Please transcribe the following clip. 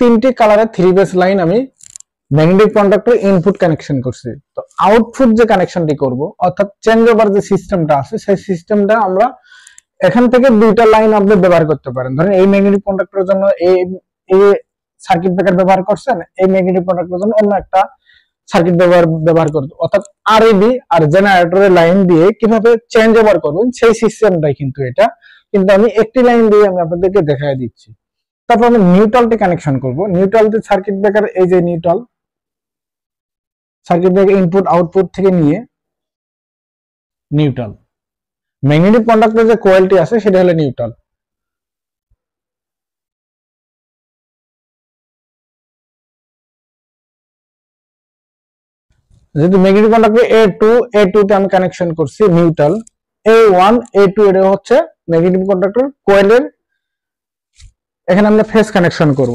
তিনটি কালারের 3 base line আমি ম্যাগনেটিক কন্ডাক্টর ইনপুট কানেকশন করছি। তো আউটপুট যে কানেকশনটি করব অর্থাৎ চেঞ্জ ওভার যে সিস্টেমটা আছে সেই সিস্টেমটা আমরা এখান থেকে দুইটা লাইন আপনি ব্যবহার করতে পারেন। ধরেন এই ম্যাগনেটিক কন্ডাক্টরের জন্য এই সার্কিট ব্রেকার ব্যবহার করছেন, এই ম্যাগনেটিক কন্ডাক্টরের জন্য অন্য একটা সার্কিট ব্যবহার করতে, অর্থাৎ আরএবি আর জেনারেটরের লাইন দিয়ে কিভাবে চেঞ্জ ওভার করবেন সেই সিস্টেমটাই কিন্তু এটা, কিন্তু আমি একটি লাইন দিয়ে আমি আপনাদেরকে দেখাই দিচ্ছি। তারপর আমি নিউট্রালটি কানেকশন করব। নিউট্রালটি সার্কিট ব্রেকার, এই যে neutral circuit breaker input output থেকে নিয়ে নিউট্রাল, ম্যাগনেটিক কন্ডাক্টরের যে কয়েলটি আছে সেটা হলো নিউট্রাল। যেহেতু ম্যাগনেটিক কন্ডাক্টর A2 তে আমি কানেকশন করছি নিউট্রাল, A1 A2 এটা হচ্ছে ম্যাগনেটিক কন্ডাক্টর কয়েলের, এখানে আমরা ফেজ কানেকশন করব।